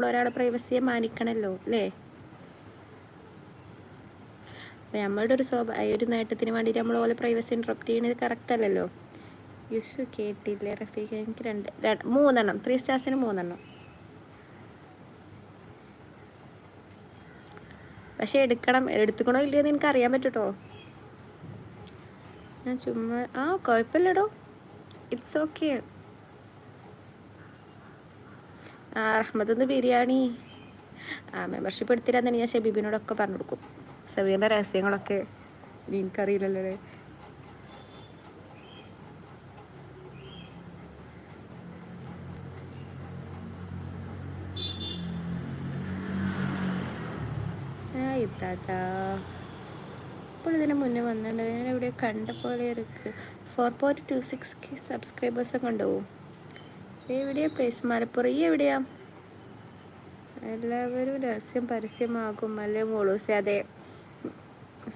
ഒരാളെ പ്രൈവസിയെ മാനിക്കണമല്ലോ അല്ലേ? അപ്പം നമ്മളുടെ ഒരു നേട്ടത്തിന് വേണ്ടിയിട്ട് നമ്മൾ ഓരോ പ്രൈവസി ഇൻട്രപ്റ്റ് ചെയ്യുന്നത് കറക്റ്റ് അല്ലല്ലോ. യുസു കേട്ടില്ലേ റഫീഖ? എനിക്ക് മൂന്നെണ്ണം 3 സ്റ്റാർസിന് 3 പക്ഷെ എടുത്തുക്കണോ ഇല്ലയെന്ന് എനിക്ക് അറിയാൻ പറ്റൂട്ടോ. ഞാൻ ചുമ്മാ കുഴപ്പമില്ലടോ, it's okay. Ahmed biryani membership എടുത്തിരാന്ന് ഞാൻ ഷബീബിനോടൊക്കെ പറഞ്ഞു കൊടുക്കും. സബീറിൻ്റെ രഹസ്യങ്ങളൊക്കെ എനിക്കറിയില്ലല്ലോ. ഇതാ ഇപ്പോൾ ഇതിന് മുന്നേ വന്നിട്ടുണ്ട്. ഞാൻ എവിടെയോ കണ്ട പോലെ 4.26K സബ്സ്ക്രൈബേഴ്സൊക്കെ ഉണ്ടാവും. എവിടെയാ പ്ലേസ്? മലപ്പുറം. ഈ എവിടെയാ? എല്ലാവരും രഹസ്യം പരസ്യമാകും അല്ലേ മോളൂസെ? അതെ.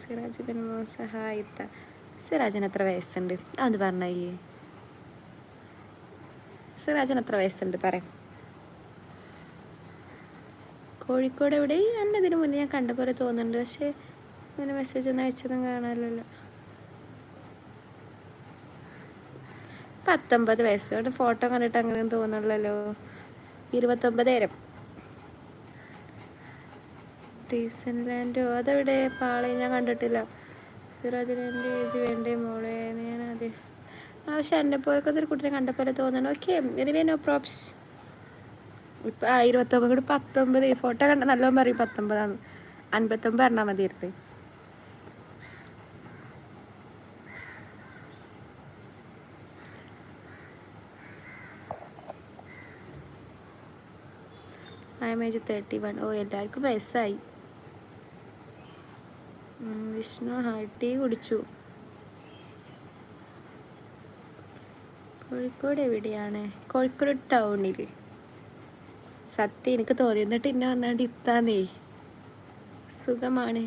സിറാജ് ബിൻ സഹായിത്ത. സിറാജിന് എത്ര വയസ്സുണ്ട്? അതൊന്ന് പറഞ്ഞേ. സിറാജിന് എത്ര വയസ്സുണ്ട് പറയാം. കോഴിക്കോട് എവിടെ? എന്നെ ഇതിന് മുന്നേ ഞാൻ കണ്ട പോലെ തോന്നുന്നുണ്ട്. പക്ഷേ അങ്ങനെ മെസ്സേജ് ഒന്നും അയച്ചതും കാണാമല്ലോ. 19 വയസ്സ്. അവിടെ ഫോട്ടോ കണ്ടിട്ട് അങ്ങനെയൊന്നും തോന്നുന്നുള്ളല്ലോ. 29,000. ഡീസൻലാൻഡോ? അതെവിടെ? പാളയം ഞാൻ കണ്ടിട്ടില്ല. സിറാജിന് എൻ്റെ ഏജ് വേണ്ടേ മോളെ? ഞാൻ ആദ്യം പക്ഷെ എന്നെ പോലൊക്കെ ഒരു കുട്ടിനെ കണ്ട പോലെ തോന്നണം. Okay, anyway no probs. ഇപ്പം 29 19. ഫോട്ടോ കണ്ട നല്ലോണം പറയും 19 59 പറഞ്ഞാൽ മതിയായിരുന്നു. ഏജ് 31. എല്ലാവർക്കും വയസ്സായി. വിഷ്ണു ടീ കുടിച്ചു. കോഴിക്കോട് എവിടെയാണ്? കോഴിക്കോട് ടൗണിൽ. സത്യം എനിക്ക് തോന്നി. എന്നിട്ട് ഇന്നെ വന്നാണ്ട് ഇത്താന്നേ. സുഖമാണ്.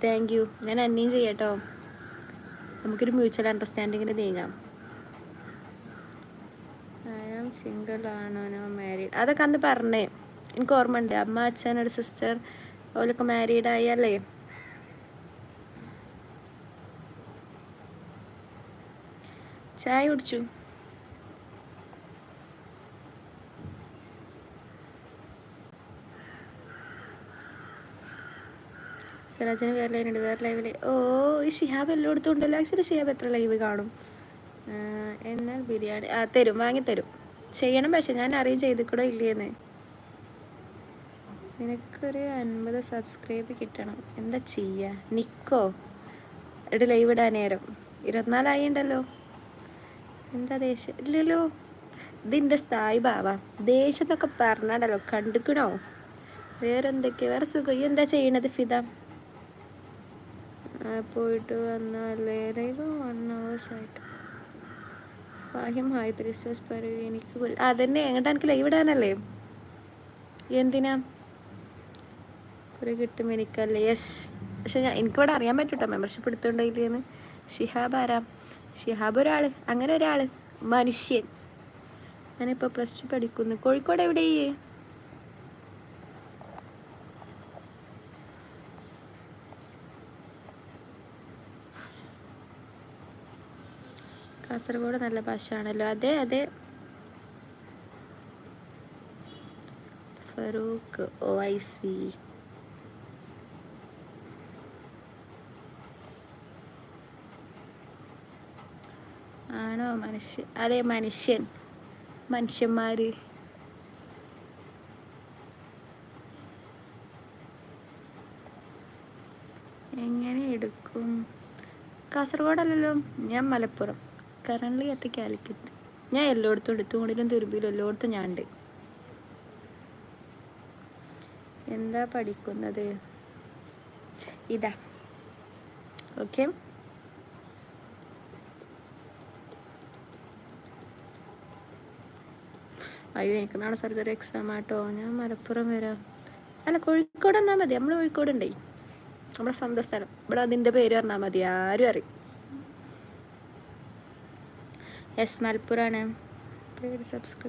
Thank you. ഞാൻ അന്നേം ചെയ്യാട്ടോ. നമുക്കൊരു മ്യൂച്വൽ അണ്ടർസ്റ്റാൻഡിങ്ങിന് നീങ്ങാം. സിംഗിൾ ആണോ നോ മാരീഡ്? അതൊക്കെ അന്ന് പറഞ്ഞേ എനിക്ക് ഓർമ്മ ഉണ്ട്. അമ്മ, അച്ഛൻ, ഒരു സിസ്റ്റർ അവരൊക്കെ മാരീഡ് ആയല്ലേ. ചായ കുടിച്ചു. സിറാജിന് വേറെ ലൈനുണ്ട്. വേറെ ലൈവില് ഈ ഷിഹാബ് എല്ലായിടത്തും ഉണ്ടല്ലോ. ആക്ച്വലി ഷിഹാബ് എത്ര ലൈവ് കാണും? എന്നാൽ ബിരിയാണി തരും, വാങ്ങിത്തരും. ചെയ്യണം, പക്ഷെ ഞാൻ അറിയും ചെയ്തിക്കൂടോ ഇല്ലേന്ന്. നിനക്കൊരു 50 സബ്സ്ക്രൈബ് കിട്ടണം. എന്താ ചെയ്യുക? നിക്കോ ഇവിടെ ലൈവ് ഇടാൻ നേരം 24 ആയിണ്ടല്ലോ. എന്താ ദേഷ്യം? ഇല്ലല്ലോ, ഇതിൻ്റെ സ്ഥായി ഭാവ. ദേഷ്യം എന്നൊക്കെ പറഞ്ഞാണ്ടല്ലോ കണ്ടിക്കണോ? വേറെന്തൊക്കെയാ? വേറെ സുഖം. എന്താ ചെയ്യണത് ഫിദ? പോയിട്ട് വന്നല്ലേ? 1 hours ആയിട്ട്. ഫാഹിം ഹായ് പ്രിസ്റ്റസ് പറയൂ. എനിക്ക് അതന്നെ എങ്ങോട്ടാ? എനിക്ക് ലൈവ് ഇടാനല്ലേ. എന്തിനാ? കുറെ കിട്ടും എനിക്കല്ലേ? യെസ്. പക്ഷെ എനിക്കിവിടെ അറിയാൻ പറ്റൂട്ടോ മെമ്പർഷിപ്പ് എടുത്തുകൊണ്ടില്ലെന്ന്. ഷിഹാബ് ആരാ? ഷിഹാബ് ഒരാൾ, അങ്ങനെ ഒരാൾ മനുഷ്യൻ. ഞാനിപ്പോൾ +2 പഠിക്കുന്നു. കോഴിക്കോട് എവിടെ? കാസർഗോഡ് നല്ല ഭാഷയാണല്ലോ. അതെ അതെ. ഫറൂഖ് OIC. ആണോ? മനുഷ്യൻ. അതെ, മനുഷ്യൻ. മനുഷ്യന്മാർ. എങ്ങനെ എടുക്കും? കാസർഗോഡല്ലല്ലോ, ഞാൻ മലപ്പുറം. Currently at Calicut. ഞാൻ എല്ലായിടത്തും ഉണ്ട്. തൂണിലും തുരുമ്പിലും എല്ലായിടത്തും ഞാൻ ഉണ്ട്. എന്താ പഠിക്കുന്നത്? ഇതാ. ഓക്കെ. അയ്യോ, എനിക്ക് നാളെ സർജറി എക്സാം ആട്ടോ. ഞാൻ മലപ്പുറം വരാം. അല്ല, കോഴിക്കോട് എന്നാൽ മതി. നമ്മൾ കോഴിക്കോട് ഉണ്ടേ, നമ്മുടെ സ്വന്തം സ്ഥലം. ഇവിടെ അതിൻ്റെ പേര് പറഞ്ഞാൽ മതി, ആരും അറിയും. യെസ്, മലപ്പുറമാണ്. പേര് സബ്സ്ക്രൈബ്